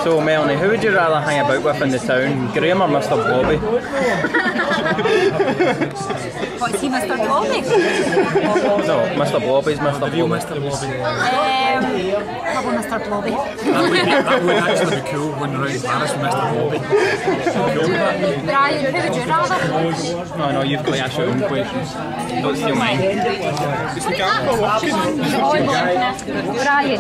So Melanie, who would you rather hang about with in the town, Graham or Mr. Blobby? What's he, Mr. Blobby? No, Mr. Blobby's Mr. Blobby. Mr. Blobby. Probably Mr. Blobby. That would actually be cool when around Paris with Mr. Blobby. Brian, who would you rather? No, you've got to ask your own questions. Don't steal mine. Brian,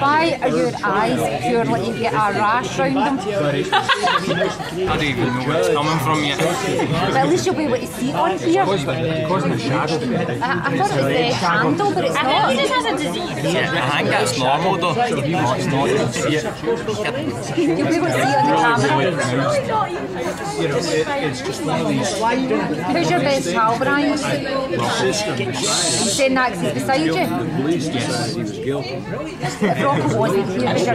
why are your eyes purely to get a rash round them? I don't even know where it's coming from yet. But at least you'll be able to see it on here. Because of the shadow. I thought it was the candle, but it's not. He just has a disease. Yeah, I think that's normal though. No, it's not. You can see it. You'll be able to see it on the camera. It's just one of these. Who's your best pal, Brian? You saying that 'cause he's beside you? Yes, he was guilty. If Rocco wasn't here, who's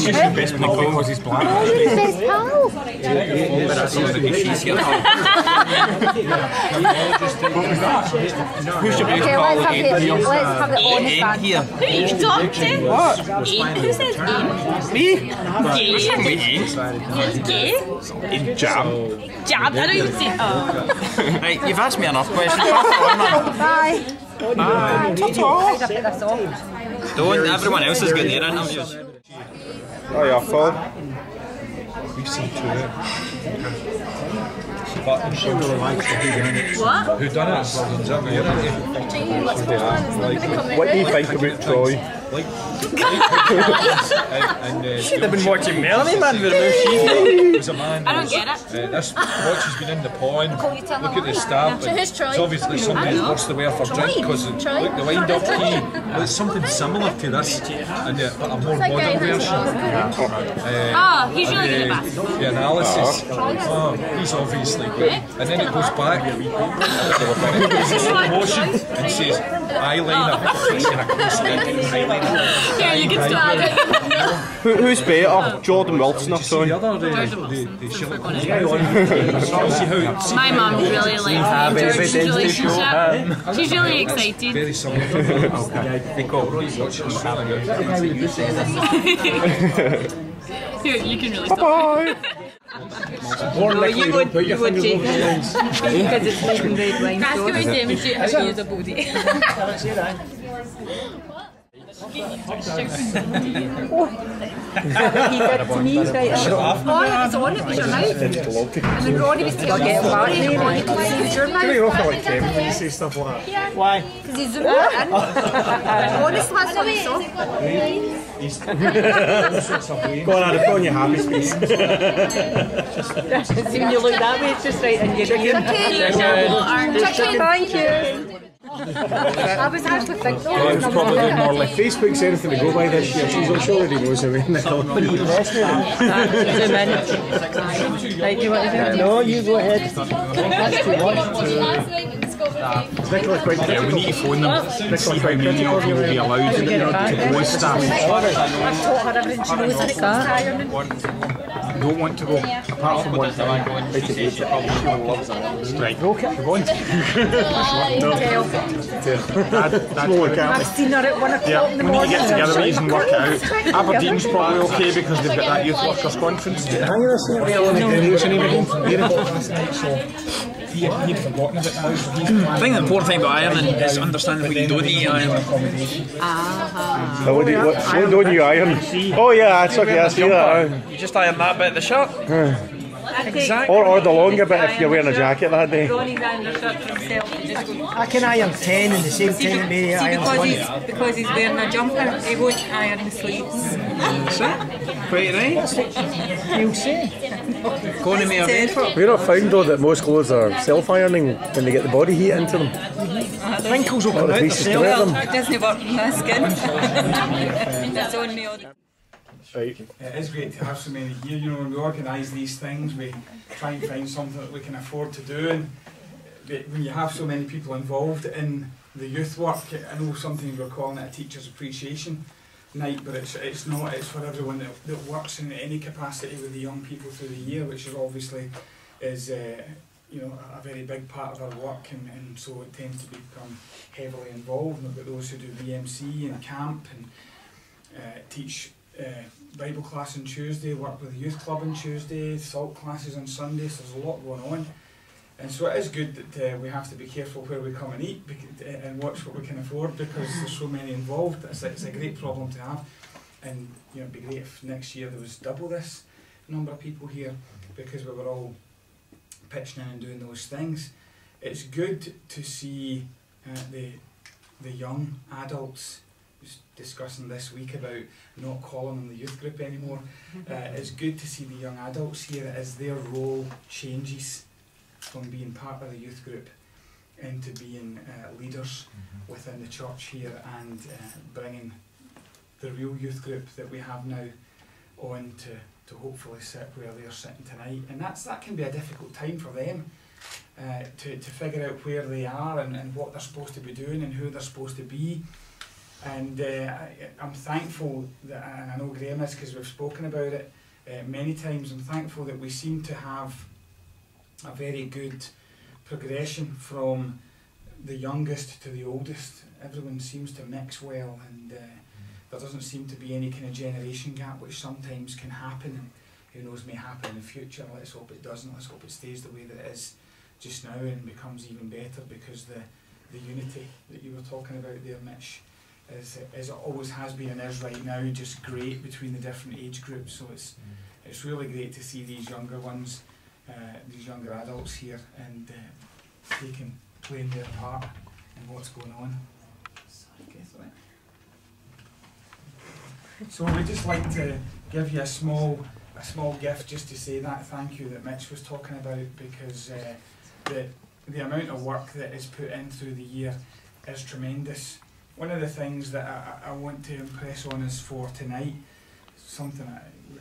your best pal? Nicole was his black. Oh, you're his best pal! Who's your best Okay, pal? let's have the honest answer. Here. Who are you talking to? What? Who says aim? Me? Gay. What's wrong with you? Yes, gay. In jam. Jab, I don't even say Right, you've asked me enough questions. Bye. Bye. I'll put this off. Don't, everyone else has got their interviews. Oh yeah, Phil. We've seen two of it. But I'm sure we'll like the what? who done it? What do you think about Troy? Should have been watching Melanie, man, with her she's There's a man. I don't get it. This watch has been in the pond. Look at the stab. It's obviously somebody that wants to wear for drink because look, the wind up key. Well, it's something similar to this, and but a more modern version. He's really good at that. The analysis. He's obviously good. And then it goes back. And it goes in slow motion and says eyeliner. Yeah, you can start it. Who's better, Jordan Wilson or Troy? The other, My mum really likes George's relationship. She's really excited. very similar. Here, you can really stop. Bye. No, you would change because it's making red wine. That's going to demonstrate how to use a body. He did to me, right? Oh, it was on, it was your mouth. And then Ronnie was telling me sorry, and Ronnie could see it was your mouth. You're off like Kevin when you say stuff like that. Why? Because he zoomed it in. Honestly, that's what he saw. Go on, Adam, put on your happy space. See, when you look that way, it's just right in your ear. Chicken. Thank you. I was actually thinking It was probably more like Facebook's anything to go by this year. She already knows everything. Right, do you want to do it? No, you go ahead. That's too much. Nicola quite Yeah, we need to phone them. See how many people will be allowed to post stuff. I've taught her everything she knows when it comes to ironing. don't want to go, apart from one thing. Right, okay, we're going. I've seen her at 1 o'clock in the morning. We need to get together with these and work it out. Aberdeen's probably okay because they've got that youth workers conference. Hang on a second. What's your name again? He'd forgotten about that. I think the important thing about ironing is understanding what you don't need iron. What don't you iron? Oh yeah, it's okay, I see that. You just iron that bit of the shirt. Exactly. Or the longer bit if you're wearing a jacket that day. I can iron 10 in the same time that Mary irons one. Because he's wearing a jumper, he won't iron the sleeves. That's it. Quite right. You'll see. Go on to me a bed. We've not found though that most clothes are self-ironing when they get the body heat into them. Wrinkles will come out Pieces to wear them. It doesn't work on my skin. It's on me all the time. Right. It is great to have so many here. You know, when we organise these things, we try and find something that we can afford to do. And when you have so many people involved in the youth work, I know sometimes we're calling it a teacher's appreciation night, but it's not. It's for everyone that works in any capacity with the young people through the year, which is obviously is you know, a very big part of our work, and so it tends to become heavily involved. And we've got those who do BMC and camp and teach Bible class on Tuesday, work with the youth club on Tuesday, salt classes on Sundays. So there's a lot going on, and so it is good that we have to be careful where we come and eat and watch what we can afford, because there's so many involved. It's a great problem to have, and you know, it'd be great if next year there was double this number of people here, because we were all pitching in and doing those things. It's good to see the young adults discussing this week about not calling them the youth group anymore. It's good to see the young adults here as their role changes from being part of the youth group into being leaders within the church here, and bringing the real youth group that we have now on to hopefully sit where they're sitting tonight. And that can be a difficult time for them to figure out where they are and what they're supposed to be doing and who they're supposed to be. And I'm thankful that, and I know Graham is because we've spoken about it many times, I'm thankful that we seem to have a very good progression from the youngest to the oldest. Everyone seems to mix well, and there doesn't seem to be any kind of generation gap, which sometimes can happen, and who knows, may happen in the future. Let's hope it doesn't. Let's hope it stays the way that it is just now and becomes even better, because the unity that you were talking about there, Mitch, is it always has been and is right now just great between the different age groups. So it's really great to see these younger ones, these younger adults here, and playing their part in what's going on. So we'd just like to give you a small gift just to say that thank you that Mitch was talking about, because the amount of work that is put in through the year is tremendous. One of the things that I want to impress on us for tonight, something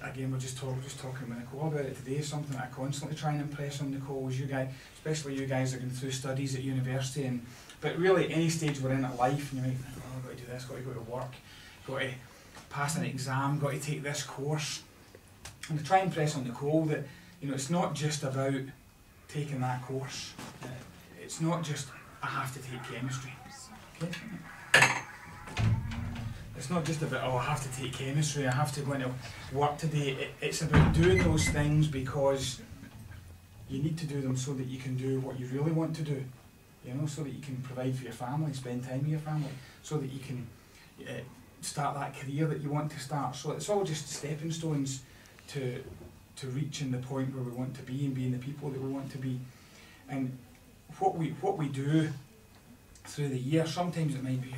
again we're just talking with Nicole about it today, something that I constantly try and impress on Nicole is you guys, especially you guys are going through studies at university, but really any stage we're in at life, and you might think, oh, I've got to do this, got to go to work, got to pass an exam, got to take this course. And I try and impress on Nicole that, you know, it's not just about taking that course. It's not just I have to take chemistry. Okay? It's not just about, oh, I have to take chemistry, I have to go into work today. It's about doing those things because you need to do them so that you can do what you really want to do. You know, so that you can provide for your family, spend time with your family, so that you can start that career that you want to start. So it's all just stepping stones to reaching the point where we want to be and being the people that we want to be. And what we do through the year, sometimes it might be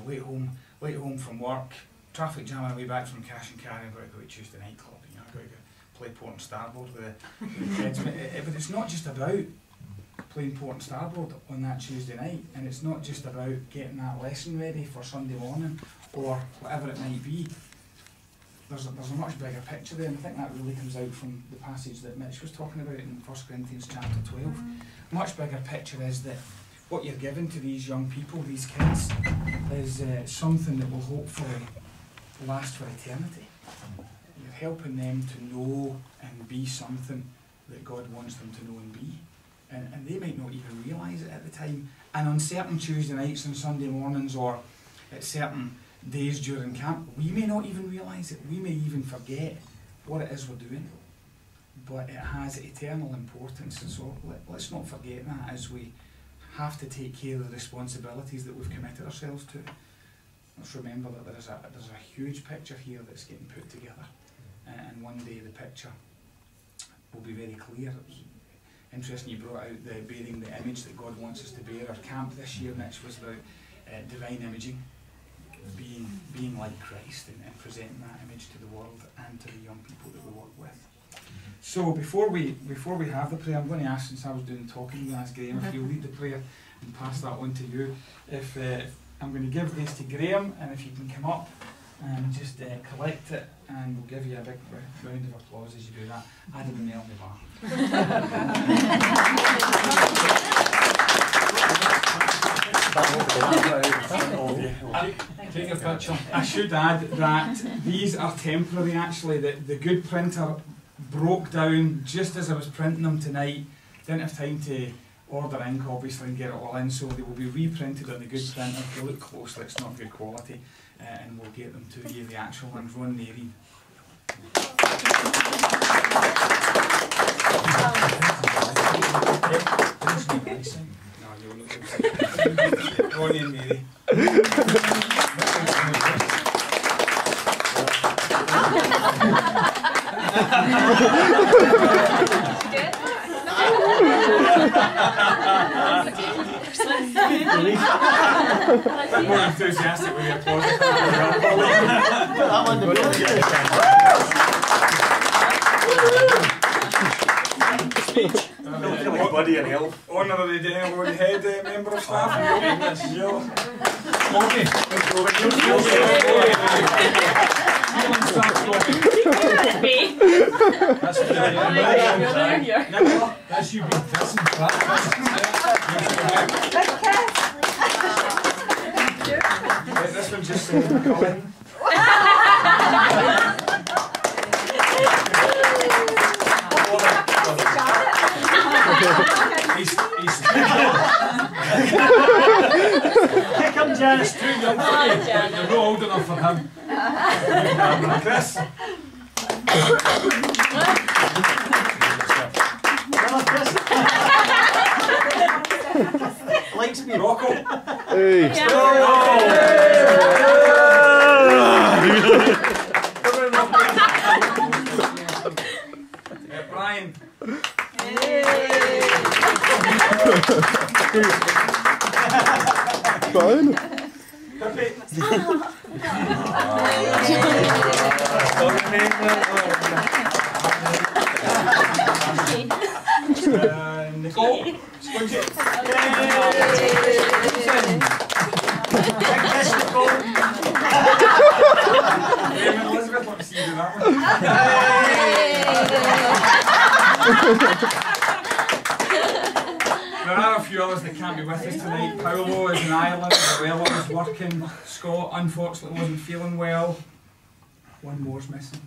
late home from work, traffic jam on the way back from cash and carry, I've got to go to Tuesday night club, you know, I've got to go play port and starboard with the kids. But it's not just about playing port and starboard on that Tuesday night, and it's not just about getting that lesson ready for Sunday morning or whatever it might be. There's a much bigger picture there, and I think that really comes out from the passage that Mitch was talking about in 1 Corinthians chapter 12. Much bigger picture is that what you're giving to these young people, these kids, is something that will hopefully last for eternity. You're helping them to know and be something that God wants them to know and be. And they might not even realise it at the time. And on certain Tuesday nights and Sunday mornings, or at certain days during camp, we may not even realise it. We may even forget what it is we're doing. But it has eternal importance, and so let's not forget that as we have to take care of the responsibilities that we've committed ourselves to. Let's remember that there's a huge picture here that's getting put together, and one day the picture will be very clear. It was interesting you brought out the bearing the image that God wants us to bear. Our camp this year, Mitch, was about divine imaging, being like Christ, and presenting that image to the world and to the young people that we work with. So before we have the prayer, I'm going to ask, since I was doing talking, I'm going to ask Graham if you'll lead the prayer and pass that on to you. If I'm going to give this to Graham, and if you can come up and just collect it, and we'll give you a big round of applause as you do that. Adam and Mel in the bar. Take a picture. I should add that these are temporary actually. The good printer broke down just as I was printing them tonight, didn't have time to order ink obviously and get it all in, so they will be reprinted on the good printer. If you look closely, it's not good quality, and we'll get them to you, the actual ones. Ron Nary. Ronnie and Mary. More enthusiastic with your applause. Buddy and help. Honour of the day, Lord Head, member of staff. That's you being kissing practice. This one's just Colin. Kick him, Janice. Too young for you, but you're not old enough for him. Chris. Likes me. Rocco. Hey. Brian. Fine. Nicole. Squinty. Elizabeth, let me see you do that one. There are a few others that can't be with us tonight. Paolo is in Ireland, Noella is working, Scott unfortunately wasn't feeling well. One more's missing.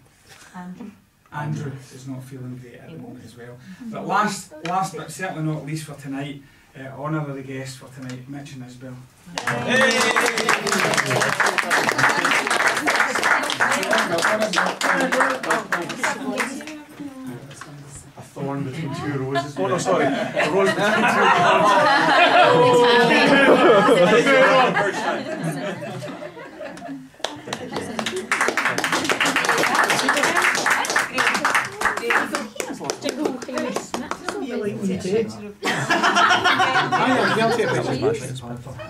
Andrew is not feeling great at the moment as well. But last but certainly not least for tonight, honour of the guests for tonight, Mitch and Isabel. A thorn between two roses. Oh no, sorry. A rose between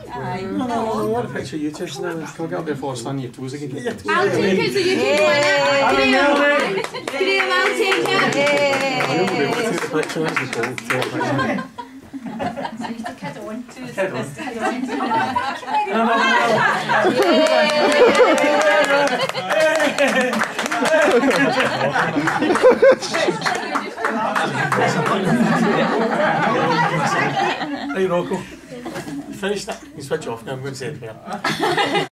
I want a picture of you two now. Can we get up there for stand your toes again? I'll take it so you can go in. Graham, I'll take it. Take the picture, that's the goal. Kid on. Hey Rocco, you finished that? You switch off now, I'm going to say it here.